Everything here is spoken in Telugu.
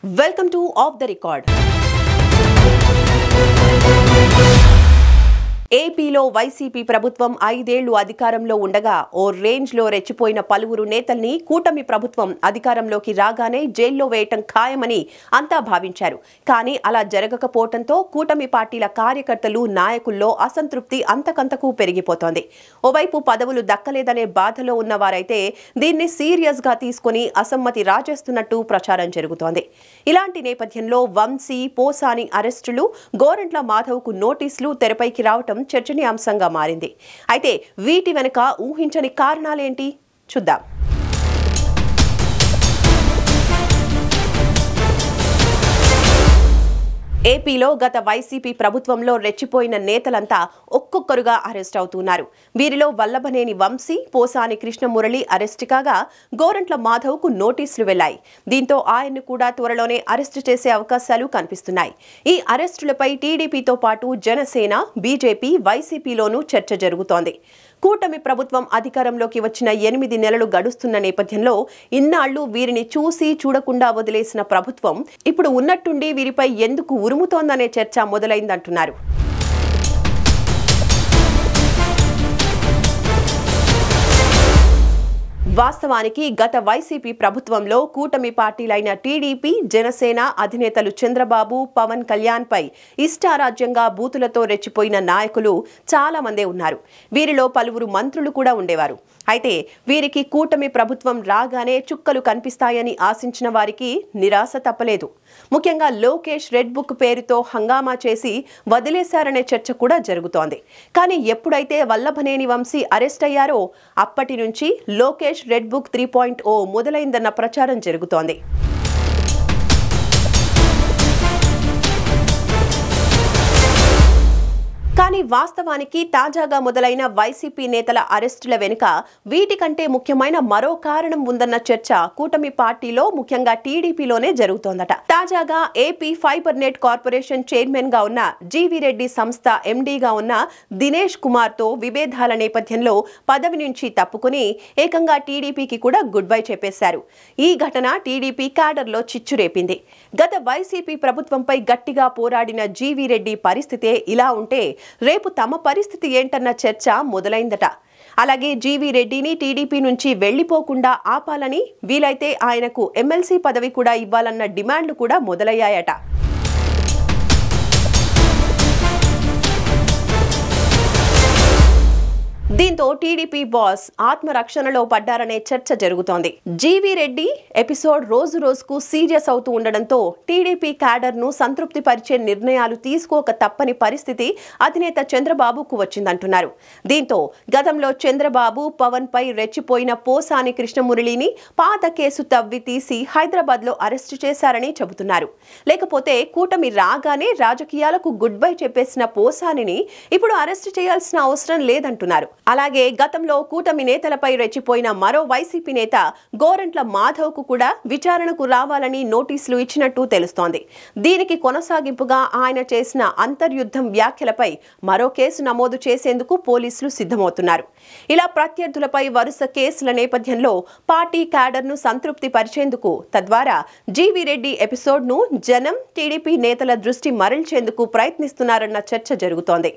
Welcome to Off the Record. ఏపీలో వైసీపీ ప్రభుత్వం 5 ఏళ్లు అధికారంలో ఉండగా ఓ రేంజ్లో రెచ్చిపోయిన పలువురు నేతల్ని కూటమి ప్రభుత్వం అధికారంలోకి రాగానే జైల్లో వేయటం ఖాయమని అంతా భావించారు. కానీ అలా జరగకపోవడంతో కూటమి పార్టీల కార్యకర్తలు నాయకుల్లో అసంతృప్తి అంతకంతకు పెరిగిపోతోంది. ఓవైపు పదవులు దక్కలేదనే బాధలో ఉన్నవారైతే దీన్ని సీరియస్ గా తీసుకుని అసమ్మతి రాజేస్తున్నట్టు ప్రచారం జరుగుతోంది. ఇలాంటి నేపథ్యంలో వంశీ, పోసాని అరెస్టులు, గోరంట్ల మాధవ్కు నోటీసులు తెరపైకి రావటం చర్చనీయాంశంగా మారింది. అయితే వీటి వెనుక ఊహించని కారణాలేంటి చూద్దాం. ఏపీలో గత వైసీపీ ప్రభుత్వంలో రెచ్చిపోయిన నేతలంతా ఒక్కొక్కరుగా అరెస్ట్ అవుతున్నారు. వీరిలో వల్లభనేని వంశీ, పోసాని కృష్ణమురళి అరెస్ట్ కాగా గోరంట్ల మాధవ్కు నోటీసులు వెళ్లాయి. దీంతో ఆయన్ను కూడా త్వరలోనే అరెస్టు చేసే అవకాశాలు కనిపిస్తున్నాయి. ఈ అరెస్టులపై టీడీపీతో పాటు జనసేన, బీజేపీ, వైసీపీలోనూ చర్చ జరుగుతోంది. కూటమి ప్రభుత్వం అధికారంలోకి వచ్చిన 8 నెలలు గడుస్తున్న నేపథ్యంలో ఇన్నాళ్లు వీరిని చూసి చూడకుండా వదిలేసిన ప్రభుత్వం ఇప్పుడు ఉన్నట్టుండి వీరిపై ఎందుకు ఉరుముతోందనే చర్చ మొదలైందంటున్నారు. వాస్తవానికి గత వైసీపీ ప్రభుత్వంలో కూటమి పార్టీలైన టీడీపీ, జనసేన అధినేతలు చంద్రబాబు, పవన్ కళ్యాణ్ పై ఇష్టారాజ్యంగా బూతులతో రెచ్చిపోయిన నాయకులు చాలా మందే ఉన్నారు. వీరిలో పలువురు మంత్రులు కూడా ఉండేవారు. అయితే వీరికి కూటమి ప్రభుత్వం రాగానే చుక్కలు కనిపిస్తాయని ఆశించిన వారికి నిరాశ తప్పలేదు. ముఖ్యంగా లోకేష్ రెడ్ బుక్ పేరుతో హంగామా చేసి వదిలేశారనే చర్చ కూడా జరుగుతోంది. కానీ ఎప్పుడైతే వల్లభనేని వంశీ అరెస్ట్ అయ్యారో అప్పటి నుంచి లోకేష్ రెడ్ బుక్ 3.0 మొదలైందన్న ప్రచారం జరుగుతోంది. కానీ వాస్తవానికి తాజాగా మొదలైన వైసీపీ నేతల అరెస్టుల వెనుక వీటికంటే ముఖ్యమైన మరో కారణం ఉందన్న చర్చ కూటమి పార్టీలో, ముఖ్యంగా టీడీపీలోనే జరుగుతోందట. తాజాగా AP fibre net corporation chairman గా ఉన్న జీవీ రెడ్డి సంస్థ ఎండీగా ఉన్న దినేష్ కుమార్ తో విభేదాల నేపథ్యంలో పదవి నుంచి తప్పుకుని ఏకంగా టీడీపీకి కూడా గుడ్ బై చెప్పేశారు. ఈ ఘటన టీడీపీ క్యాడర్లో చిచ్చు రేపింది. గత వైసీపీ ప్రభుత్వంపై గట్టిగా పోరాడిన జీవీ రెడ్డి పరిస్థితే ఇలా ఉంటే రేపు తమ పరిస్థితి ఏంటన్న చర్చ మొదలైందట. అలాగే జీవీ రెడ్డిని టీడీపీ నుంచి వెళ్లిపోకుండా ఆపాలని, వీలైతే ఆయనకు ఎమ్మెల్సీ పదవి కూడా ఇవ్వాలన్న డిమాండ్లు కూడా మొదలయ్యాయట. దీంతో టీడీపీ బాస్ ఆత్మరక్షణలో పడ్డారనే చర్చ జరుగుతోంది. జీవీ రెడ్డి ఎపిసోడ్ రోజు రోజుకు సీరియస్ అవుతూ ఉండడంతో టీడీపీ క్యాడర్ ను సంతృప్తి పరిచే నిర్ణయాలు తీసుకోక తప్పని పరిస్థితి అధినేత చంద్రబాబుకు వచ్చిందంటున్నారు. దీంతో గతంలో చంద్రబాబు, పవన్ పై రెచ్చిపోయిన పోసాని కృష్ణమురళిని పాత కేసు తవ్వి తీసి హైదరాబాద్ లో అరెస్టు చేశారని చెబుతున్నారు. లేకపోతే కూటమి రాగానే రాజకీయాలకు గుడ్ బై చెప్పేసిన పోసానిని ఇప్పుడు అరెస్టు చేయాల్సిన అవసరం లేదంటున్నారు. అలాగే గతంలో కూటమి నేతలపై రెచ్చిపోయిన మరో వైసీపీ నేత గోరంట్ల మాధవ్ కు కూడా విచారణకు రావాలని నోటీసులు ఇచ్చినట్టు తెలుస్తోంది. దీనికి కొనసాగింపుగా ఆయన చేసిన అంతర్యుద్ధం వ్యాఖ్యలపై మరో కేసు నమోదు చేసేందుకు పోలీసులు సిద్ధమవుతున్నారు. ఇలా ప్రత్యర్థులపై వరుస కేసుల నేపథ్యంలో పార్టీ క్యాడర్ ను సంతృప్తి పరిచేందుకు, తద్వారా జీవీ రెడ్డి ఎపిసోడ్ ను జనం, టీడీపీ నేతల దృష్టి మరల్చేందుకు ప్రయత్నిస్తున్నారన్న చర్చ జరుగుతోంది.